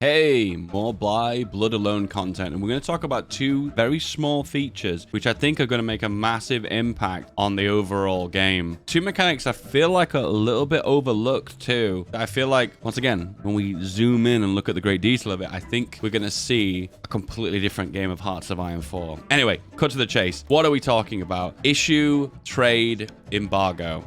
Hey, more Blood Alone content, and we're going to talk about two very small features which I think are going to make a massive impact on the overall game. Two mechanics I feel like are a little bit overlooked too. I feel like, once again, when we zoom in and look at the great detail of it, I think we're going to see a completely different game of Hearts of Iron 4. Anyway, cut to the chase. What are we talking about? Issue, trade, embargo.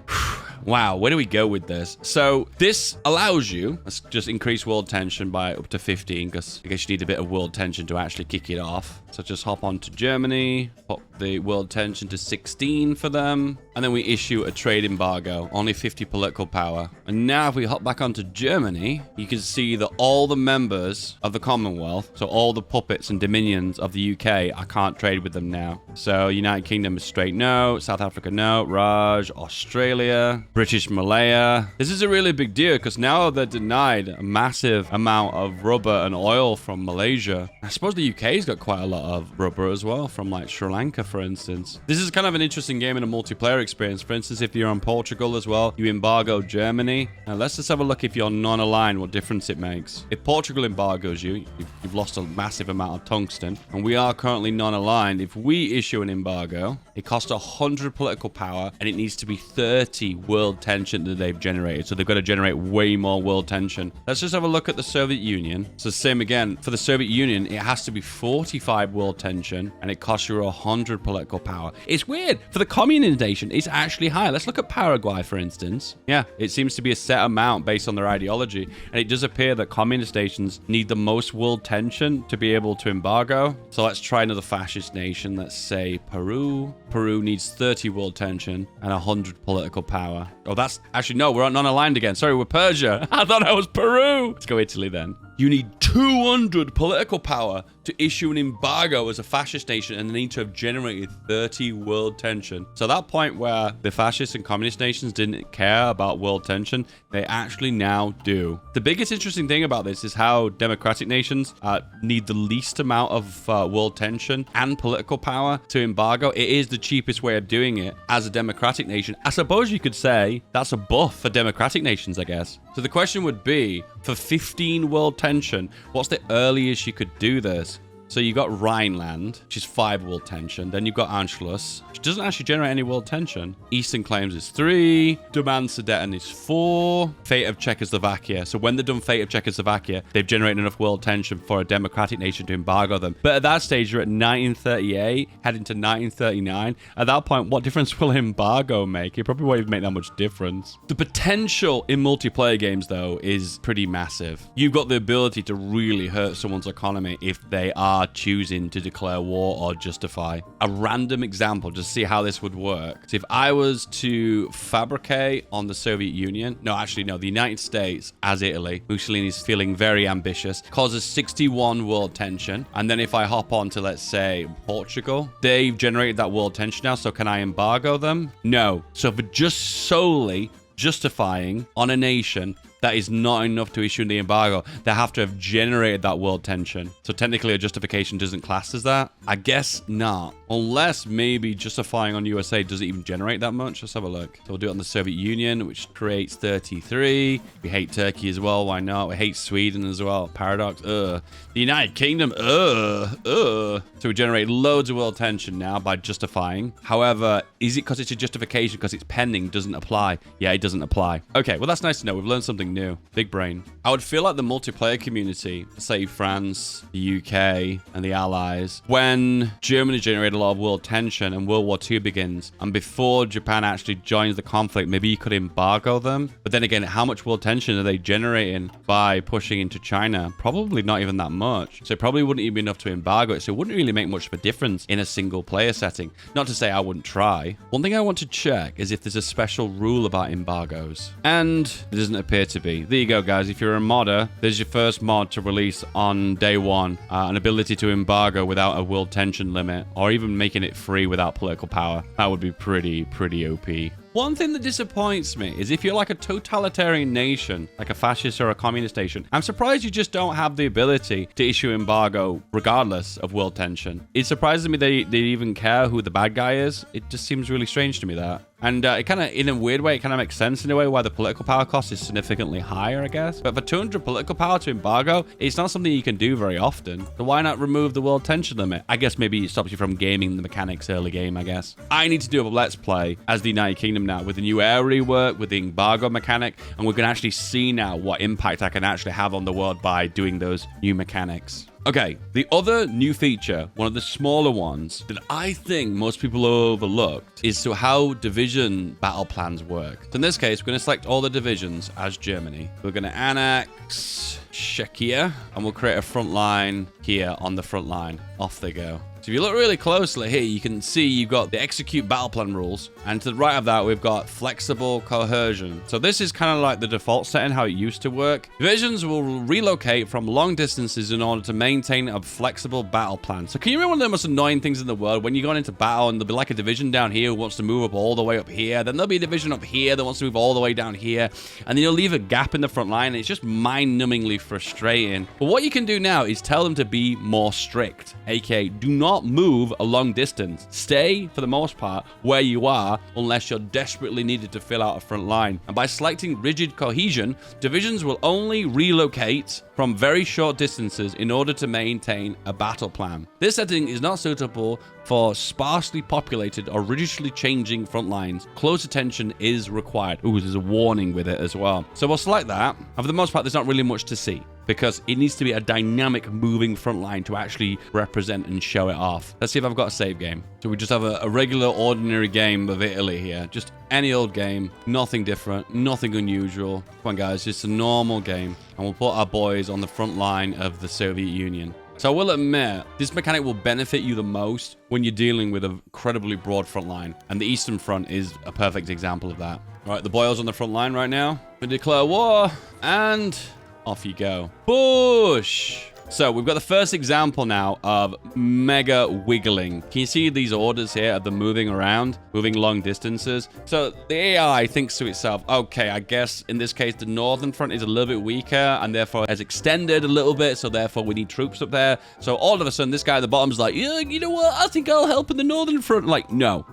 Wow, where do we go with this? So this allows you, let's just increase world tension by up to 15, because I guess you need a bit of world tension to actually kick it off. So just hop on to Germany, pop the world tension to 16 for them, and then we issue a trade embargo, only 50 political power. And now if we hop back onto Germany, you can see that all the members of the Commonwealth, so all the puppets and dominions of the UK, I can't trade with them now. So United Kingdom is straight no, South Africa no, Raj, Australia, British Malaya. This is a really big deal because now they're denied a massive amount of rubber and oil from Malaysia. I suppose the UK's got quite a lot of rubber as well from like Sri Lanka, for instance. This is kind of an interesting game in a multiplayer experience. For instance, if you're on Portugal as well, you embargo Germany. Now let's just have a look if you're non-aligned, what difference it makes. If Portugal embargoes you, you've lost a massive amount of tungsten, and we are currently non-aligned. If we issue an embargo, it costs 100 political power, and it needs to be 30 world tension that they've generated. So they've got to generate way more world tension. Let's just have a look at the Soviet Union. So same again, for the Soviet Union, it has to be 45 world tension, and it costs you 100 political power. It's weird. For the communist nation, it's actually higher. Let's look at Paraguay, for instance. Yeah, it seems to be a set amount based on their ideology, and it does appear that communist nations need the most world tension to be able to embargo. So let's try another fascist nation. Let's say Peru. Peru needs 30 world tension and 100 political power. Oh, that's actually, no, we're non-aligned again. Sorry, we're Persia. I thought I was Peru. Let's go Italy then. You need 200 political power to issue an embargo as a fascist nation, and they need to have generated 30 world tension. So that point where the fascist and communist nations didn't care about world tension, they actually now do. The biggest interesting thing about this is how democratic nations need the least amount of world tension and political power to embargo. It is the cheapest way of doing it as a democratic nation. I suppose you could say that's a buff for democratic nations, I guess. So the question would be, for 15 world tension, what's the earliest you could do this? So you got Rhineland, which is 5 world tension. Then you've got Anschluss, which doesn't actually generate any world tension. Eastern Claims is 3. Demand Sudeten is 4. Fate of Czechoslovakia. So when they've done Fate of Czechoslovakia, they've generated enough world tension for a democratic nation to embargo them. But at that stage, you're at 1938, heading to 1939. At that point, what difference will embargo make? It probably won't even make that much difference. The potential in multiplayer games, though, is pretty massive. You've got the ability to really hurt someone's economy if they are choosing to declare war or justify. A random example, just to see how this would work. So if I was to fabricate on the Soviet Union, the United States as Italy, Mussolini's feeling very ambitious, causes 61 world tension. And then if I hop on to, let's say, Portugal, they've generated that world tension now, so can I embargo them? No. So for just solely justifying on a nation, that is not enough to issue the embargo. They have to have generated that world tension. So technically a justification doesn't class as that? I guess not. Unless maybe justifying on USA doesn't even generate that much. Let's have a look. So we'll do it on the Soviet Union, which creates 33. We hate Turkey as well. Why not? We hate Sweden as well. Paradox. The United Kingdom. So we generate loads of world tension now by justifying. However, is it because it's a justification because it's pending doesn't apply? Yeah, it doesn't apply. Okay, well, that's nice to know. We've learned something new. Big brain. I would feel like the multiplayer community, say France, the UK, and the Allies, when Germany generated a lot of world tension and World War II begins, and before Japan actually joins the conflict, maybe you could embargo them. But then again, how much world tension are they generating by pushing into China? Probably not even that much. So it probably wouldn't even be enough to embargo it. So it wouldn't really make much of a difference in a single player setting. Not to say I wouldn't try. One thing I want to check is if there's a special rule about embargoes. And it doesn't appear to be. There you go, guys. If you're a modder, there's your first mod to release on day one. An ability to embargo without a world tension limit, or even making it free without political power. That would be pretty OP. One thing that disappoints me is if you're like a totalitarian nation, like a fascist or a communist nation, I'm surprised you just don't have the ability to issue embargo regardless of world tension. It surprises me they even care who the bad guy is. It just seems really strange to me that. And it kind of, in a weird way, it kind of makes sense in a way why the political power cost is significantly higher, I guess. But for 200 political power to embargo, it's not something you can do very often. So why not remove the world tension limit? I guess maybe it stops you from gaming the mechanics early game, I guess. I need to do a Let's Play as the United Kingdom now with the new air rework, with the embargo mechanic, and we can actually see now what impact I can actually have on the world by doing those new mechanics. Okay, the other new feature, one of the smaller ones that I think most people overlooked, is to how division battle plans work. So in this case, we're going to select all the divisions as Germany. We're going to annex Czechia, and we'll create a front line here on the front line. Off they go. So if you look really closely here, you can see you've got the execute battle plan rules. And to the right of that, we've got flexible cohesion. So this is kind of like the default setting, how it used to work. Divisions will relocate from long distances in order to maintain a flexible battle plan. So can you remember one of the most annoying things in the world? When you're going into battle and there'll be like a division down here who wants to move up all the way up here. Then there'll be a division up here that wants to move all the way down here. And then you'll leave a gap in the front line. And it's just mind-numbingly frustrating. But what you can do now is tell them to be more strict. AKA, do not move a long distance. Stay, for the most part, where you are unless you're desperately needed to fill out a front line. And by selecting rigid cohesion, divisions will only relocate from very short distances in order to maintain a battle plan. This setting is not suitable for sparsely populated or rigidly changing front lines. Close attention is required. Ooh, there's a warning with it as well. So we'll select that. And for the most part, there's not really much to see because it needs to be a dynamic moving front line to actually represent and show it off. Let's see if I've got a save game. So we just have a regular ordinary game of Italy here. Just any old game, nothing different, nothing unusual. Come on guys, just a normal game. And we'll put our boys on the front line of the Soviet Union. So I will admit, this mechanic will benefit you the most when you're dealing with an incredibly broad front line. And the Eastern Front is a perfect example of that. All right, the boys on the front line right now. We declare war and off you go. Push! So we've got the first example now of mega wiggling. Can you see these orders here of the moving around, moving long distances? So the AI thinks to itself, okay, I guess in this case, the northern front is a little bit weaker and therefore has extended a little bit. So therefore we need troops up there. So all of a sudden this guy at the bottom is like, yeah, you know what? I think I'll help in the northern front. Like, no.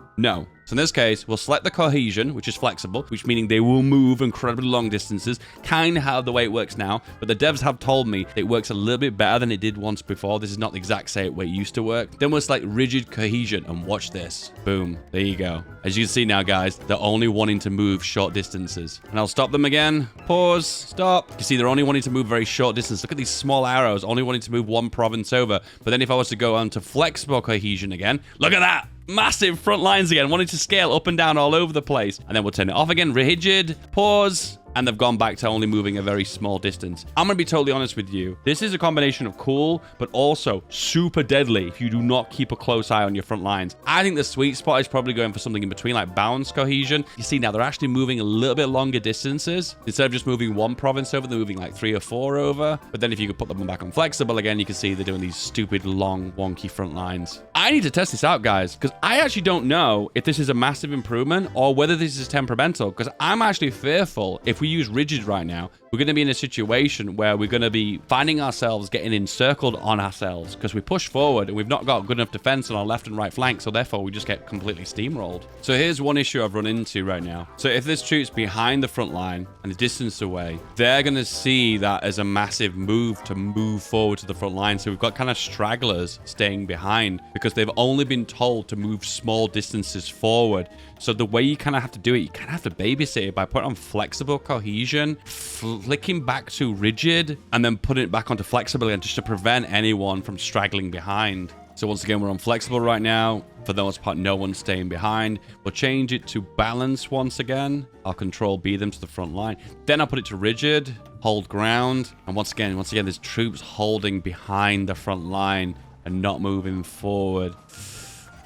So in this case, we'll select the cohesion, which is flexible, which meaning they will move incredibly long distances, kind of how the way it works now. But the devs have told me it works a little bit better than it did once before. This is not the exact same way it used to work. Then we'll select rigid cohesion and watch this. Boom. There you go. As you can see now, guys, they're only wanting to move short distances. And I'll stop them again. Pause. Stop. You see, they're only wanting to move very short distance. Look at these small arrows, only wanting to move one province over. But then if I was to go on to flexible cohesion again, look at that. Massive front lines again, wanting to scale up and down all over the place. And then we'll turn it off again, rigid, pause, and they've gone back to only moving a very small distance. I'm going to be totally honest with you. This is a combination of cool, but also super deadly if you do not keep a close eye on your front lines. I think the sweet spot is probably going for something in between, like balanced cohesion. You see now they're actually moving a little bit longer distances. Instead of just moving one province over, they're moving like 3 or 4 over. But then if you could put them back on flexible again, you can see they're doing these stupid, long, wonky front lines. I need to test this out, guys, because I actually don't know if this is a massive improvement or whether this is temperamental, because I'm actually fearful if we use rigid right now, we're going to be in a situation where we're going to be finding ourselves getting encircled on ourselves because we push forward and we've not got good enough defense on our left and right flank, so therefore we just get completely steamrolled. So here's one issue I've run into right now. So if this troop's behind the front line and the distance away, they're going to see that as a massive move to move forward to the front line. So we've got kind of stragglers staying behind because they've only been told to move small distances forward. So the way you kind of have to do it, you kind of have to babysit it by putting on flexible cohesion, flicking back to rigid, and then putting it back onto flexible again just to prevent anyone from straggling behind. So once again, we're on flexible right now. For the most part, no one's staying behind. We'll change it to balance once again. I'll control B them to the front line. Then I'll put it to rigid, hold ground. And once again, there's troops holding behind the front line and not moving forward.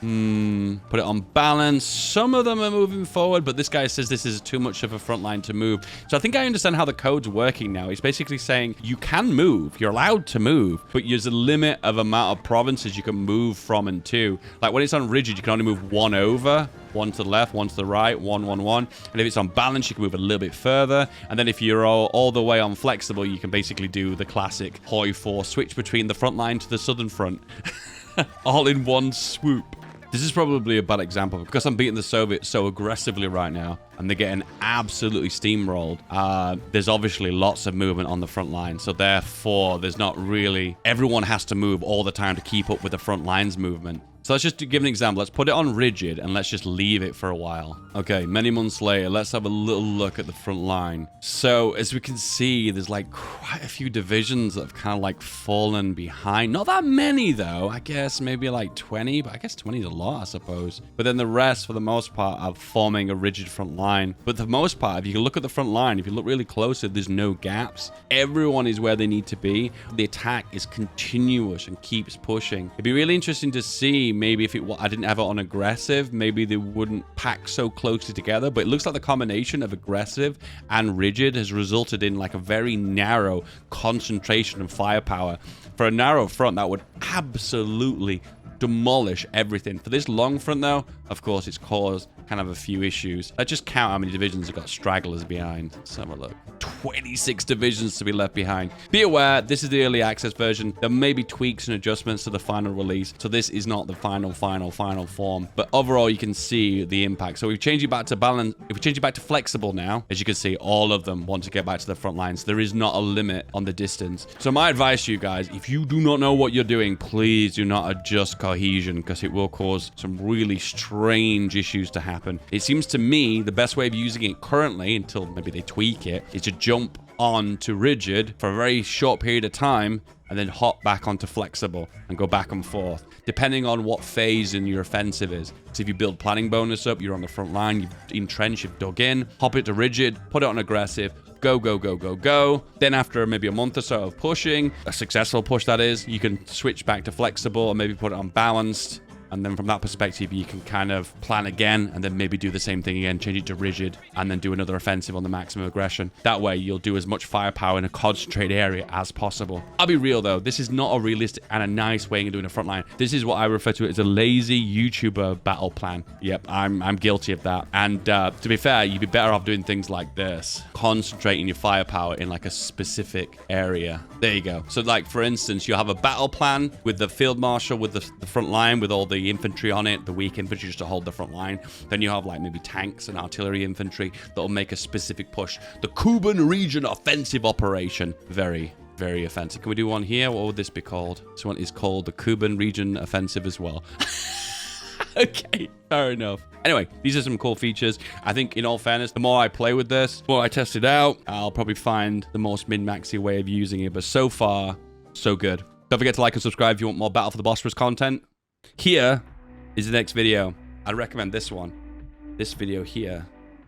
Put it on balance. Some of them are moving forward, but this guy says this is too much of a front line to move. So I think I understand how the code's working now. He's basically saying you can move. You're allowed to move, but there's a limit of amount of provinces you can move from and to. Like when it's on rigid, you can only move one over, one to the left, one to the right, one. And if it's on balance, you can move a little bit further. And then if you're all the way on flexible, you can basically do the classic Hoi 4 switch between the front line to the southern front. All in one swoop. This is probably a bad example because I'm beating the Soviets so aggressively right now and they're getting absolutely steamrolled. There's obviously lots of movement on the front line. So therefore, there's not really... Everyone has to move all the time to keep up with the front line's movement. So let's just give an example. Let's put it on rigid and let's just leave it for a while. Okay, many months later, let's have a little look at the front line. So as we can see, there's like quite a few divisions that have kind of like fallen behind. Not that many though. I guess maybe like 20, but I guess 20 is a lot, I suppose. But then the rest, for the most part, are forming a rigid front line. But for the most part, if you look at the front line, if you look really closer, there's no gaps. Everyone is where they need to be. The attack is continuous and keeps pushing. It'd be really interesting to see maybe if I didn't have it on aggressive, maybe they wouldn't pack so closely together. But it looks like the combination of aggressive and rigid has resulted in like a very narrow concentration of firepower. For a narrow front, that would absolutely demolish everything. For this long front, though, of course, it's caused kind of a few issues. Let's just count how many divisions have got stragglers behind. Let's have a look. 26 divisions to be left behind. Be aware, this is the early access version. There may be tweaks and adjustments to the final release, so this is not the final form. But overall, you can see the impact. So we've changed it back to balance. If we change it back to flexible now, as you can see, all of them want to get back to the front lines. There is not a limit on the distance. So my advice to you guys, if you do not know what you're doing, please do not adjust cohesion because it will cause some really strange issues to happen. It seems to me the best way of using it currently, until maybe they tweak it, is to jump on to rigid for a very short period of time and then hop back onto flexible and go back and forth, depending on what phase in your offensive is. So if you build planning bonus up, you're on the front line, you've entrenched, you've dug in, hop it to rigid, put it on aggressive, go. Then after maybe a month or so of pushing, a successful push that is, you can switch back to flexible and maybe put it on balanced. And then from that perspective, you can kind of plan again and then maybe do the same thing again, change it to rigid, and then do another offensive on the maximum aggression. That way, you'll do as much firepower in a concentrated area as possible. I'll be real, though. This is not a realistic and a nice way of doing a frontline. This is what I refer to as a lazy YouTuber battle plan. Yep, I'm guilty of that. And to be fair, you'd be better off doing things like this. Concentrating your firepower in like a specific area. There you go. So like, for instance, you have a battle plan with the field marshal, with the front line, with all the infantry on it, the weak infantry just to hold the front line. Then you have like maybe tanks and artillery infantry that'll make a specific push. The Kuban region offensive operation. Very, very offensive. Can we do one here? What would this be called? This one is called the Kuban region offensive as well. Okay, fair enough. Anyway, these are some cool features. I think, in all fairness, the more I play with this, the more I test it out, I'll probably find the most min-maxy way of using it. But so far, so good. Don't forget to like and subscribe if you want more Battle for the Bosphorus content. Here is the next video. I'd recommend this one. This video here.